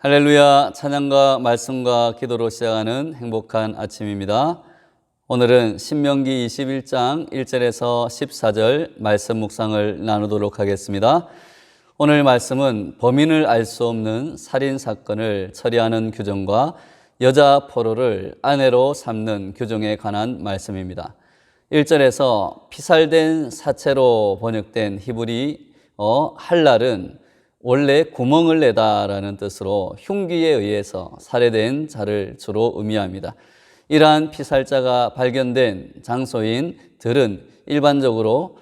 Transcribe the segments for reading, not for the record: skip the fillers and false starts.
할렐루야. 찬양과 말씀과 기도로 시작하는 행복한 아침입니다. 오늘은 신명기 21장 1절에서 14절 말씀 묵상을 나누도록 하겠습니다. 오늘 말씀은 범인을 알 수 없는 살인 사건을 처리하는 규정과 여자 포로를 아내로 삼는 규정에 관한 말씀입니다. 1절에서 피살된 사체로 번역된 히브리어 할랄은 원래 구멍을 내다라는 뜻으로 흉기에 의해서 살해된 자를 주로 의미합니다. 이러한 피살자가 발견된 장소인 들은 일반적으로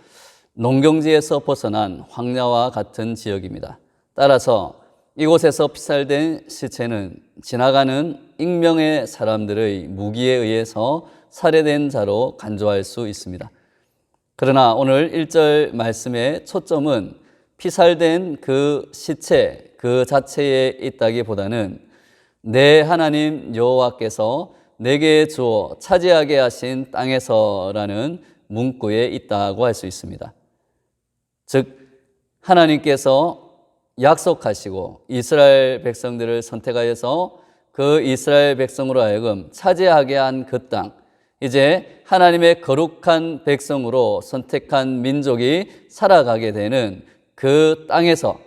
농경지에서 벗어난 황야와 같은 지역입니다. 따라서 이곳에서 피살된 시체는 지나가는 익명의 사람들의 무기에 의해서 살해된 자로 간주할 수 있습니다. 그러나 오늘 1절 말씀의 초점은 피살된 그 시체 그 자체에 있다기보다는 내 하나님 여호와께서 내게 주어 차지하게 하신 땅에서라는 문구에 있다고 할 수 있습니다. 즉 하나님께서 약속하시고 이스라엘 백성들을 선택하여서 그 이스라엘 백성으로 하여금 차지하게 한 그 땅, 이제 하나님의 거룩한 백성으로 선택한 민족이 살아가게 되는 그 땅에서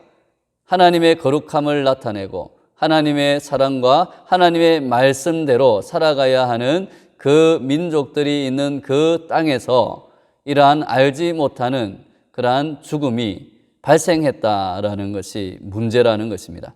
하나님의 거룩함을 나타내고 하나님의 사랑과 하나님의 말씀대로 살아가야 하는 그 민족들이 있는 그 땅에서 이러한 알지 못하는 그러한 죽음이 발생했다라는 것이 문제라는 것입니다.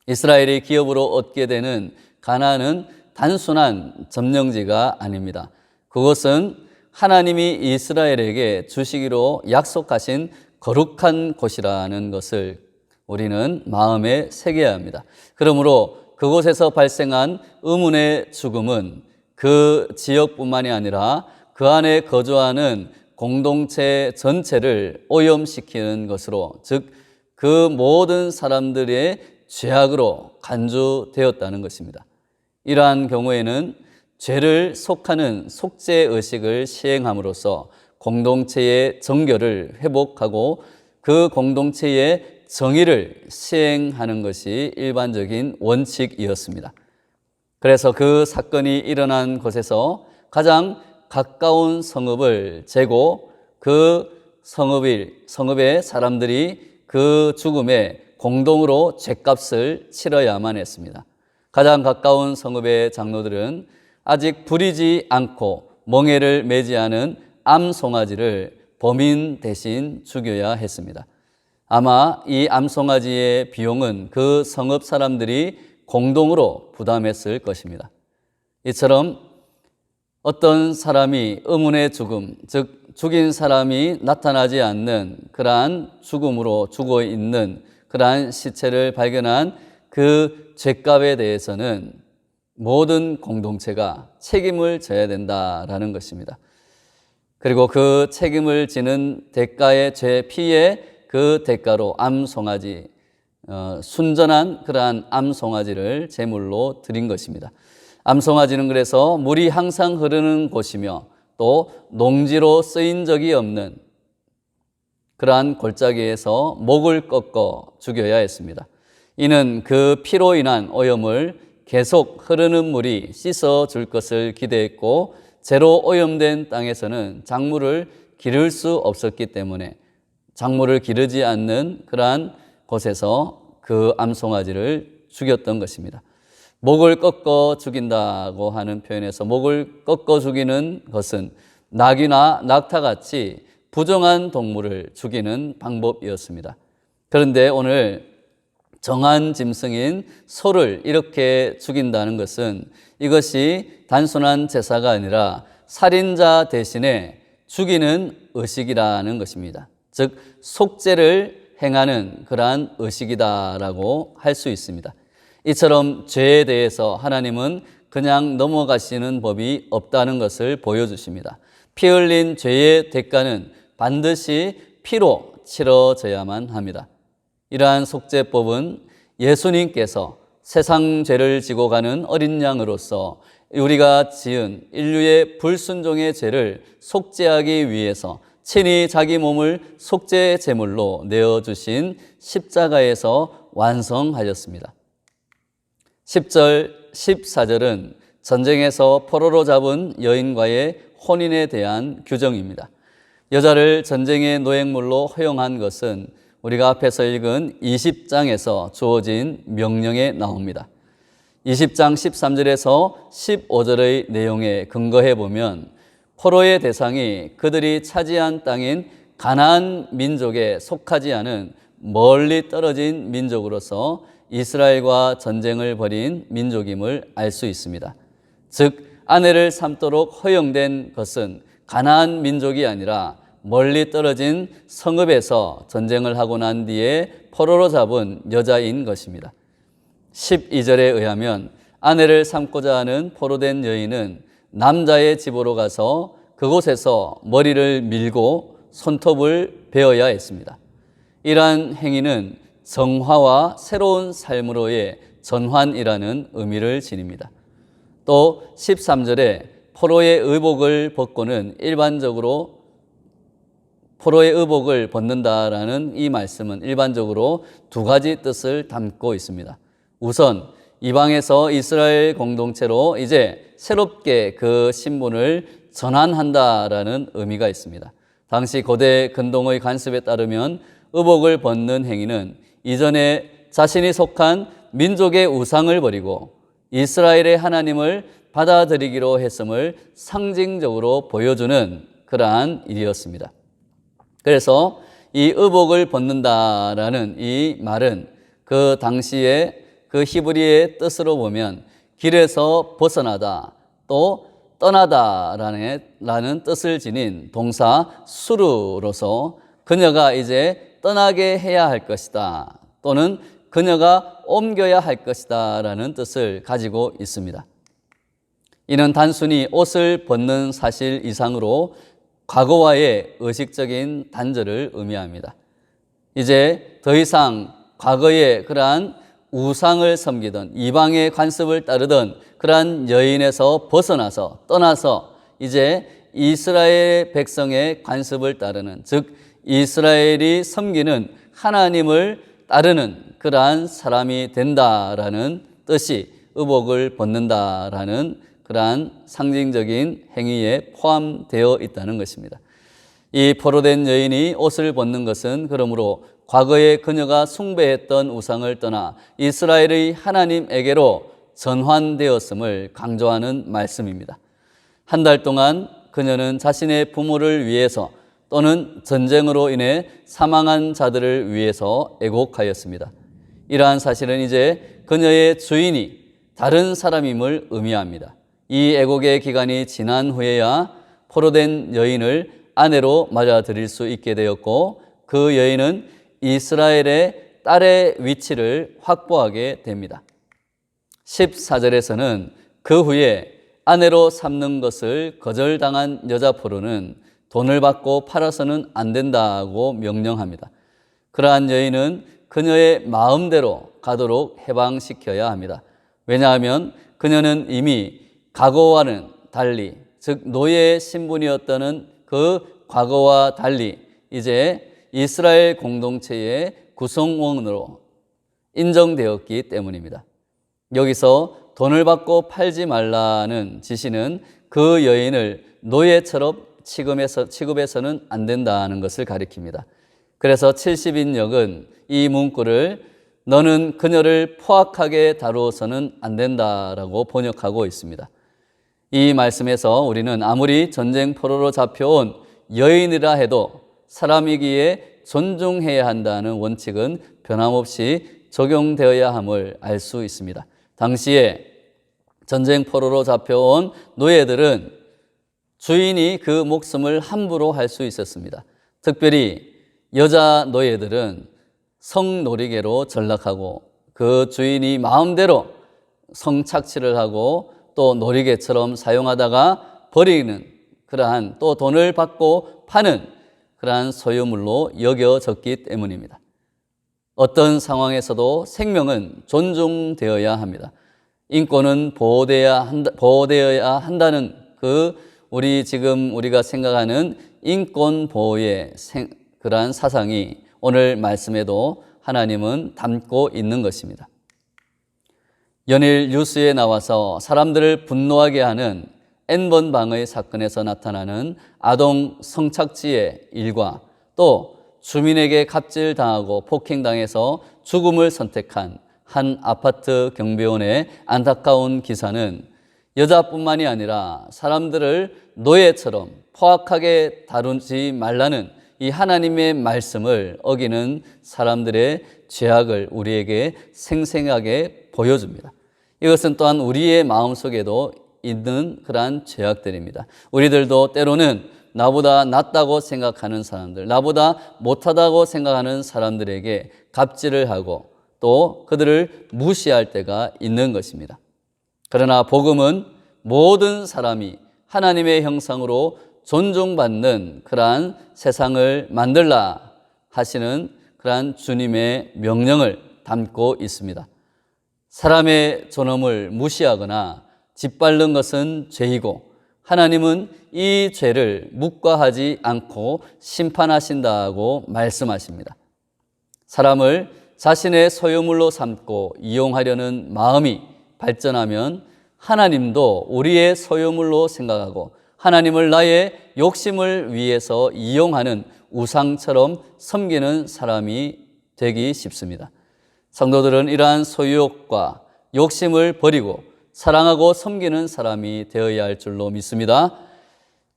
이스라엘이 기업으로 얻게 되는 가나안은 단순한 점령지가 아닙니다. 그것은 하나님이 이스라엘에게 주시기로 약속하신 거룩한 곳이라는 것을 우리는 마음에 새겨야 합니다. 그러므로 그곳에서 발생한 의문의 죽음은 그 지역뿐만이 아니라 그 안에 거주하는 공동체 전체를 오염시키는 것으로, 즉 그 모든 사람들의 죄악으로 간주되었다는 것입니다. 이러한 경우에는 죄를 속하는 속죄의식을 시행함으로써 공동체의 정결을 회복하고 그 공동체의 정의를 시행하는 것이 일반적인 원칙이었습니다. 그래서 그 사건이 일어난 곳에서 가장 가까운 성읍을 재고 그 성읍의 사람들이 그 죽음에 공동으로 죗값을 치러야만 했습니다. 가장 가까운 성읍의 장로들은 아직 부리지 않고 멍에를 매지 않은 암송아지를 범인 대신 죽여야 했습니다. 아마 이 암송아지의 비용은 그 성읍 사람들이 공동으로 부담했을 것입니다. 이처럼 어떤 사람이 의문의 죽음, 즉 죽인 사람이 나타나지 않는 그러한 죽음으로 죽어 있는 그러한 시체를 발견한 그 죗값에 대해서는 모든 공동체가 책임을 져야 된다라는 것입니다. 그리고 그 책임을 지는 대가의 죄 피의 그 대가로 암송아지, 순전한 그러한 암송아지를 제물로 드린 것입니다. 암송아지는 그래서 물이 항상 흐르는 곳이며 또 농지로 쓰인 적이 없는 그러한 골짜기에서 목을 꺾어 죽여야 했습니다. 이는 그 피로 인한 오염을 계속 흐르는 물이 씻어줄 것을 기대했고 제로 오염된 땅에서는 작물을 기를 수 없었기 때문에 작물을 기르지 않는 그러한 곳에서 그 암송아지를 죽였던 것입니다. 목을 꺾어 죽인다고 하는 표현에서 목을 꺾어 죽이는 것은 낙이나 낙타같이 부정한 동물을 죽이는 방법이었습니다. 그런데 오늘 정한 짐승인 소를 이렇게 죽인다는 것은 이것이 단순한 제사가 아니라 살인자 대신에 죽이는 의식이라는 것입니다. 즉 속죄를 행하는 그러한 의식이다라고 할 수 있습니다. 이처럼 죄에 대해서 하나님은 그냥 넘어가시는 법이 없다는 것을 보여주십니다. 피 흘린 죄의 대가는 반드시 피로 치러져야만 합니다. 이러한 속죄법은 예수님께서 세상 죄를 지고 가는 어린 양으로서 우리가 지은 인류의 불순종의 죄를 속죄하기 위해서 친히 자기 몸을 속죄 제물로 내어주신 십자가에서 완성하셨습니다. 10절, 14절은 전쟁에서 포로로 잡은 여인과의 혼인에 대한 규정입니다. 여자를 전쟁의 노획물로 허용한 것은 우리가 앞에서 읽은 20장에서 주어진 명령에 나옵니다. 20장 13절에서 15절의 내용에 근거해 보면 포로의 대상이 그들이 차지한 땅인 가나안 민족에 속하지 않은 멀리 떨어진 민족으로서 이스라엘과 전쟁을 벌인 민족임을 알 수 있습니다. 즉 아내를 삼도록 허용된 것은 가나안 민족이 아니라 멀리 떨어진 성읍에서 전쟁을 하고 난 뒤에 포로로 잡은 여자인 것입니다. 12절에 의하면 아내를 삼고자 하는 포로된 여인은 남자의 집으로 가서 그곳에서 머리를 밀고 손톱을 베어야 했습니다. 이러한 행위는 정화와 새로운 삶으로의 전환이라는 의미를 지닙니다. 또 13절에 포로의 의복을 벗고는 일반적으로 포로의 의복을 벗는다라는 이 말씀은 일반적으로 두 가지 뜻을 담고 있습니다. 우선 이방에서 이스라엘 공동체로 이제 새롭게 그 신분을 전환한다라는 의미가 있습니다. 당시 고대 근동의 관습에 따르면 의복을 벗는 행위는 이전에 자신이 속한 민족의 우상을 버리고 이스라엘의 하나님을 받아들이기로 했음을 상징적으로 보여주는 그러한 일이었습니다. 그래서 이 의복을 벗는다라는 이 말은 그 당시에 그 히브리의 뜻으로 보면 길에서 벗어나다 또 떠나다라는 뜻을 지닌 동사 수르로서 그녀가 이제 떠나게 해야 할 것이다 또는 그녀가 옮겨야 할 것이다 라는 뜻을 가지고 있습니다. 이는 단순히 옷을 벗는 사실 이상으로 과거와의 의식적인 단절을 의미합니다. 이제 더 이상 과거의 그러한 우상을 섬기던 이방의 관습을 따르던 그러한 여인에서 벗어나서 떠나서 이제 이스라엘 백성의 관습을 따르는, 즉 이스라엘이 섬기는 하나님을 따르는 그러한 사람이 된다라는 뜻이 의복을 벗는다라는 그러한 상징적인 행위에 포함되어 있다는 것입니다. 이 포로된 여인이 옷을 벗는 것은 그러므로 과거에 그녀가 숭배했던 우상을 떠나 이스라엘의 하나님에게로 전환되었음을 강조하는 말씀입니다. 한 달 동안 그녀는 자신의 부모를 위해서 또는 전쟁으로 인해 사망한 자들을 위해서 애곡하였습니다. 이러한 사실은 이제 그녀의 주인이 다른 사람임을 의미합니다. 이 애곡의 기간이 지난 후에야 포로된 여인을 아내로 맞아들일 수 있게 되었고 그 여인은 이스라엘의 딸의 위치를 확보하게 됩니다. 14절에서는 그 후에 아내로 삼는 것을 거절당한 여자 포로는 돈을 받고 팔아서는 안 된다고 명령합니다. 그러한 여인은 그녀의 마음대로 가도록 해방시켜야 합니다. 왜냐하면 그녀는 이미 과거와는 달리, 즉 노예의 신분이었던 그 과거와 달리 이제 이스라엘 공동체의 구성원으로 인정되었기 때문입니다. 여기서 돈을 받고 팔지 말라는 지시는 그 여인을 노예처럼 취급해서는 안 된다는 것을 가리킵니다. 그래서 70인역은 이 문구를 너는 그녀를 포악하게 다루어서는 안 된다라고 번역하고 있습니다. 이 말씀에서 우리는 아무리 전쟁 포로로 잡혀온 여인이라 해도 사람이기에 존중해야 한다는 원칙은 변함없이 적용되어야 함을 알 수 있습니다. 당시에 전쟁 포로로 잡혀온 노예들은 주인이 그 목숨을 함부로 할 수 있었습니다. 특별히 여자 노예들은 성놀이개로 전락하고 그 주인이 마음대로 성착취를 하고 또 놀이개처럼 사용하다가 버리는 그러한 또 돈을 받고 파는 그러한 소유물로 여겨졌기 때문입니다. 어떤 상황에서도 생명은 존중되어야 합니다. 인권은 보호되어야 한다는 우리 지금 우리가 생각하는 인권 보호의 그러한 사상이 오늘 말씀에도 하나님은 담고 있는 것입니다. 연일 뉴스에 나와서 사람들을 분노하게 하는 N번방의 사건에서 나타나는 아동 성착취의 일과 또 주민에게 갑질당하고 폭행당해서 죽음을 선택한 한 아파트 경비원의 안타까운 기사는 여자뿐만이 아니라 사람들을 노예처럼 포악하게 다루지 말라는 이 하나님의 말씀을 어기는 사람들의 죄악을 우리에게 생생하게 보여줍니다. 이것은 또한 우리의 마음속에도 있는 그러한 죄악들입니다. 우리들도 때로는 나보다 낫다고 생각하는 사람들, 나보다 못하다고 생각하는 사람들에게 갑질을 하고 또 그들을 무시할 때가 있는 것입니다. 그러나 복음은 모든 사람이 하나님의 형상으로 존중받는 그러한 세상을 만들라 하시는 그러한 주님의 명령을 담고 있습니다. 사람의 존엄을 무시하거나 짓밟는 것은 죄이고 하나님은 이 죄를 묵과하지 않고 심판하신다고 말씀하십니다. 사람을 자신의 소유물로 삼고 이용하려는 마음이 발전하면 하나님도 우리의 소유물로 생각하고 하나님을 나의 욕심을 위해서 이용하는 우상처럼 섬기는 사람이 되기 쉽습니다. 성도들은 이러한 소유욕과 욕심을 버리고 사랑하고 섬기는 사람이 되어야 할 줄로 믿습니다.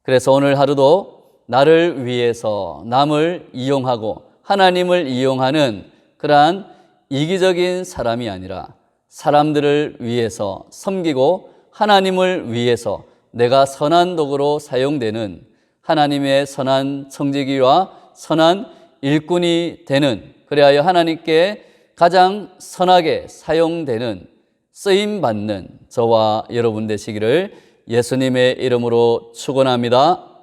그래서 오늘 하루도 나를 위해서 남을 이용하고 하나님을 이용하는 그러한 이기적인 사람이 아니라 사람들을 위해서 섬기고 하나님을 위해서 내가 선한 도구로 사용되는 하나님의 선한 청지기와 선한 일꾼이 되는, 그리하여 하나님께 가장 선하게 사용되는 쓰임받는 저와 여러분 되시기를 예수님의 이름으로 축원합니다.